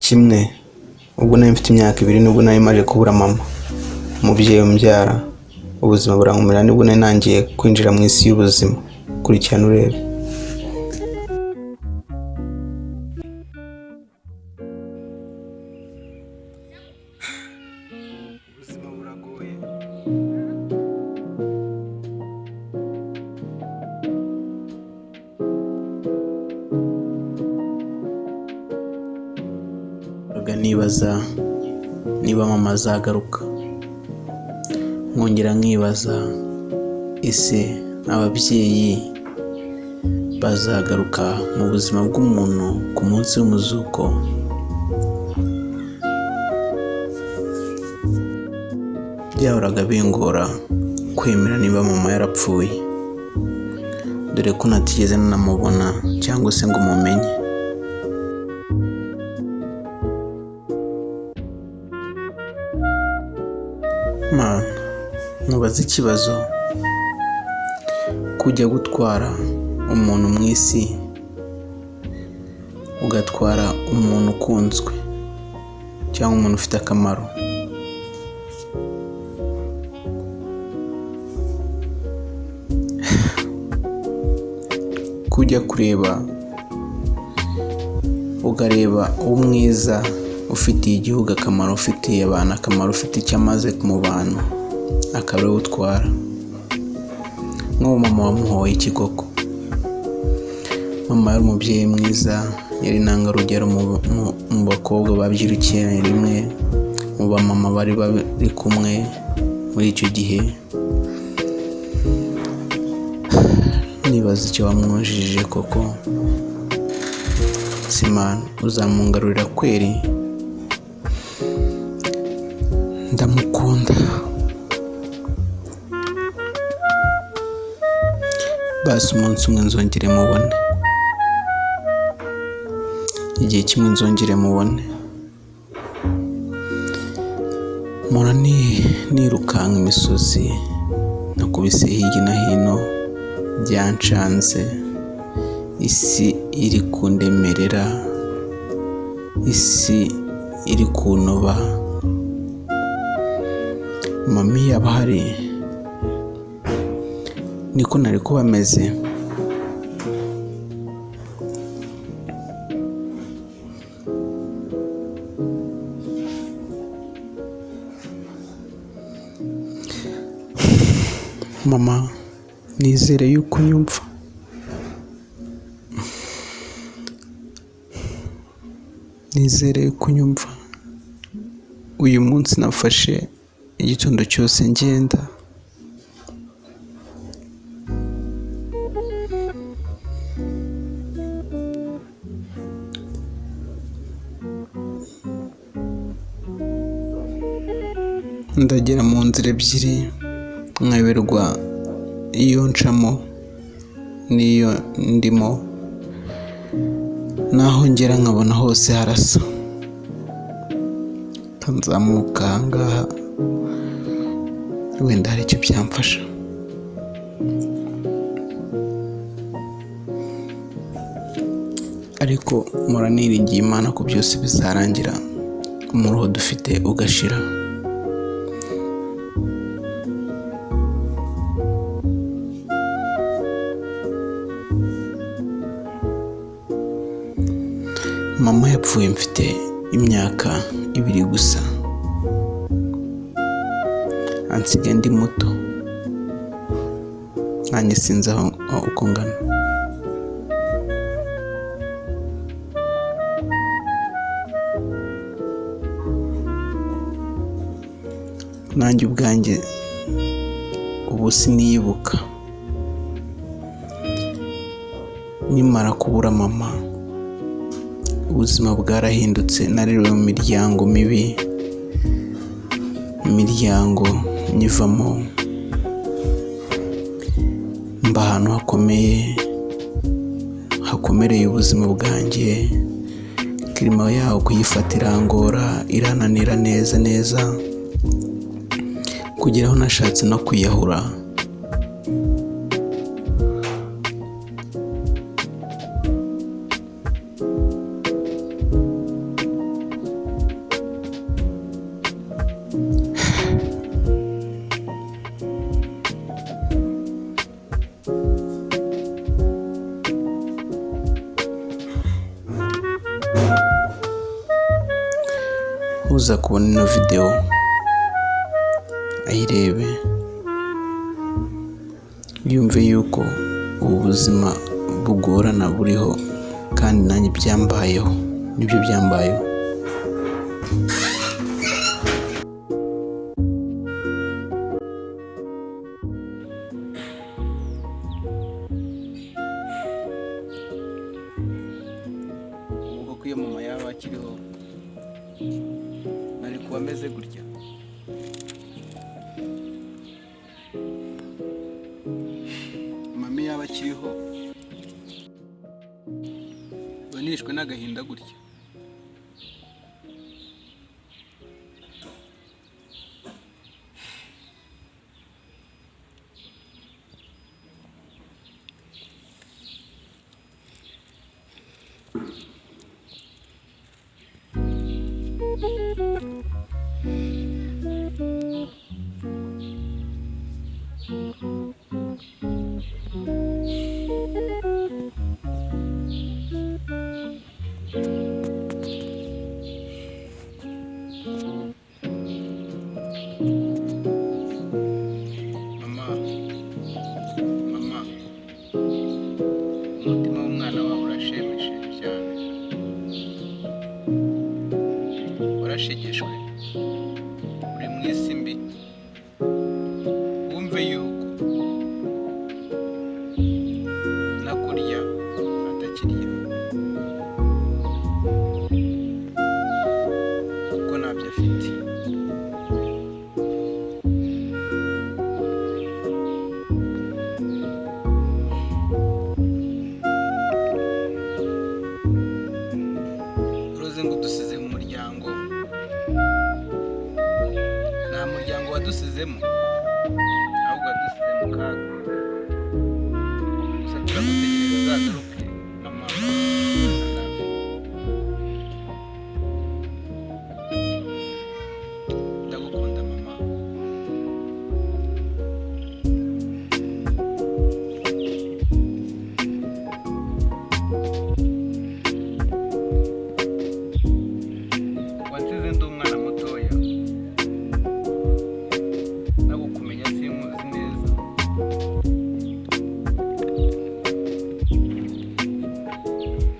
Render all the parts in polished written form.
kimwe ubwo nari mfite imyaka 2 nubwo nari maje kubura mama umubyeyi umbyara. Ubuzima burankomera nibwo nari nangiye kwinjira mu isi y'ubuzima. Kurikirana urebe. Ubuzima buragoye. Nibaza niba mama azagaruka, nkongera nkibaza ese ababyeyi bazagaruka mu buzima bw'umuntu ku munsi w'umuzuko. Byahoraga bingora kwemera niba mama yarapfuye, dore ko natigeze nanamubona cyangwa se ngo mumenye. Mana, nkubaza ikibazo, kujya gutwara umuntu mu isi ugatwara umuntu ukunzwe cyangwa umuntu ufite akamaro, kujya kureba ukareba umwiza ufitiye igihugu akamaro, ufitiye abantu akamaro, ufite icyo amaze mu bantu, akaba ariwe utwara. Nk'uwo mama wamuhoye iki koko? Mama yari umubyeyi mwiza, yari intangarugero mu bakobwa babyirukiye rimwe, mu bamama bari kumwe muri icyo gihe. Nibaza icyo wamwujije koko. Simana, uzamungarurira kweri? Ndamukunda. Basi umunsi umwe nzongere mubone, igihe kimwe nzongere mubone. Mpora nirukanka imisozi, nakubise hirya no hino, byancanze. Isi iri kundemerera, isi iri kuntoba. Mami yaba ahari niko nari kuba meze. Mama, nizere yuko unyumva. Nizere yuko unyumva. Uyu munsi nafashe igitondo cyose ngenda. Ndagera mu nzira ebyiri, nkayoberwa iyo ncamo n'iyo ndimo, naho ngera nkabona hose harasa. Nzamuka ahangaha wenda hari icyo byamfasha. Ariko mpora niringiye Imana ko byose bizarangira, umuruho dufite ugashira. Mama yapfuye mfite imyaka 2 gusa, ansigaye ndi muto, nanjye sinzi uko ngana. Nanjye ubwanjye ubu siniyibuka. Nimara kubura mama, ubuzima bwarahindutse. Narerewe mu miryango mibi, imiryango nyivamo, mba ahantu hakomereye ubuzima bwanjye. Kirimo yaho kuyifatira irangora, irananira neza, kugera aho nashatse no kwiyahura. uza kubona ino video ayirebe yumve yuko ubu buzima bugorana buriho kandi nanjye byambayeho, nibyo byambayeho. Ubwo ko iyo mama yaba akiriho nari kuba ameze gutya. Mama yaba akiriho banishwe n'agahinda gutya. Mama, umutima w'umwana wawe urashimishije cyane, warashegeshwe, uri mu isi mbi. Wumve yuko nakurya atakirya, kuko ntabyo afite. Uroze ngo dusize mu muryango, nta muryango wadusizemo, ahubwo wadusize mu kaga. Gusa turagutegereza uzagaruke mama. Ndagukunda mama. Wansize ndi umwana mutoya, nabo kumenya sinkuzi neza.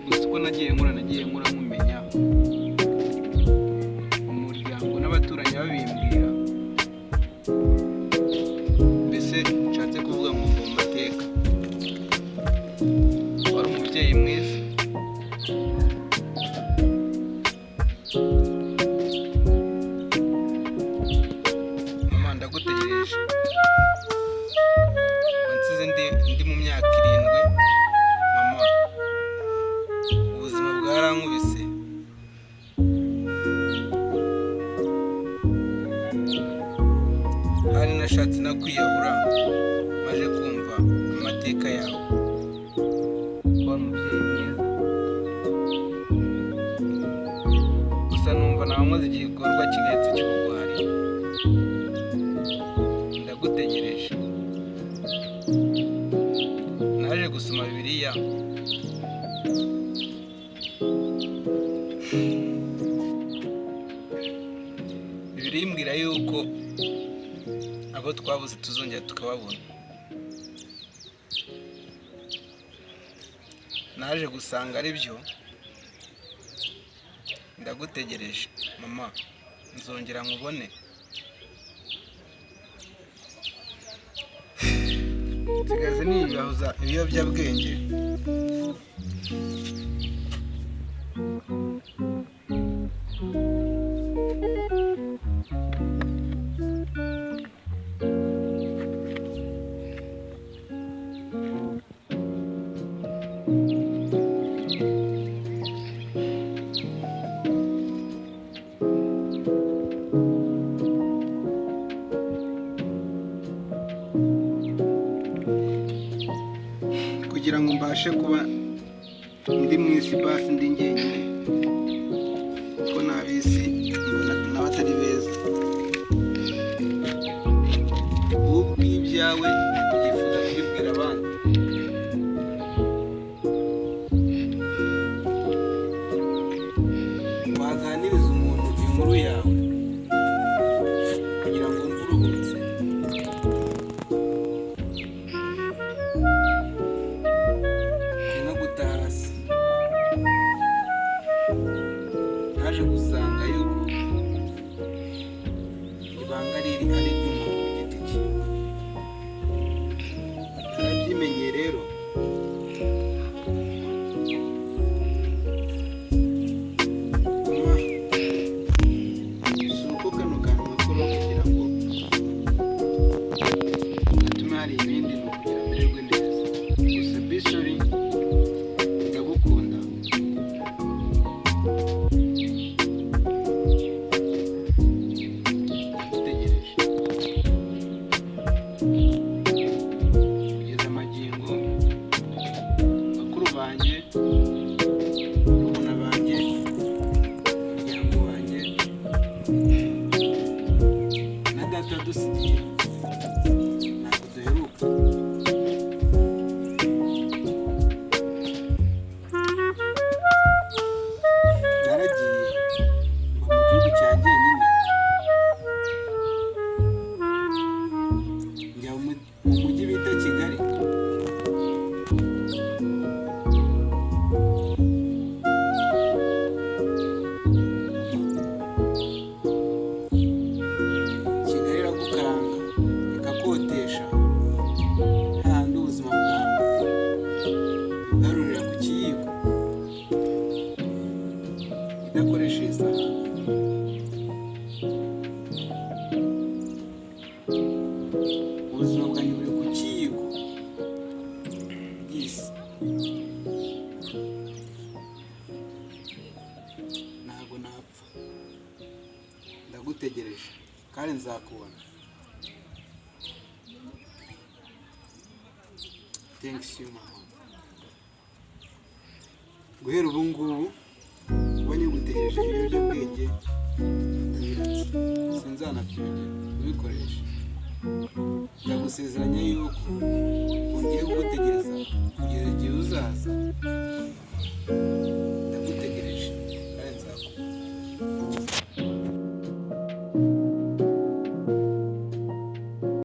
Gusa uko nagiye nkura nkumenya, umuryango n'abaturanyi babimbwira, mbese nshatse kuvuga ngo mva mu mateka. Wari umubyeyi mwiza, mama ndagutegereje. Wansize ndi mu myaka 7, mama. Ubuzima bwarankubise, hari nashatse no kwiyahura maje kumva amateka yawe. Wari umubyeyi mwiza, gusa numva nawe nkoze igikorwa kigayitse cy'ubugwari. Ndagutegereje. Naje gusoma Bibiliya, Bibiliya imbwira yuko abo twabuze tuzongera tukababona. Naje gusanga ari byo. Ndagutegereje mama, nzongera nkubone. Nsigaze niyahuza ibiyobyabwenge. Kugira ngo mbashe kuba ndi mu isi basi ndi njyenyine, kuko n'ab'isi mbona n'abatari beza. Wowe ubw'ibyawe yifuza kubibwira abandi. Waganiriza umuntu inkuru yawe kugira ngo wumve uruhutse. Ni nko guta hasi. Naje gusanga yuko ibanga riri ari iry'umuntu ku giti cye. Narabyimenye rero. Si uko kano kantu gakora kugira ngo gatume hari ibindi, ni ukugira amererwe neza. Gusa Bisori ndagukunda. Ndagutegereje. Kugeza amagingo, bakuru banjye, barumuna banjye, umuryango wanjye na data dusigiye ntabwo duheruka. Naragiye mba mu gihugu cyanjye nyine, njya mu mujyi bita Kigali. Kigali iragukaranga ikakotesha, hahandi ubuzima bwawe ugarurira ku kiyiko idakoresheje isahani. Ubuzima bwanjye buri ku kiyiko y'isi. Ntabwo napfa. Ndagutegereje kandi nzakubona. Thanks you mama. Guhera ubu ngubu kuba nyigutegereje ibiyobyabwenge ndabiretse, sinzanabyongera kubikoresha. Ndagusezeranya yuko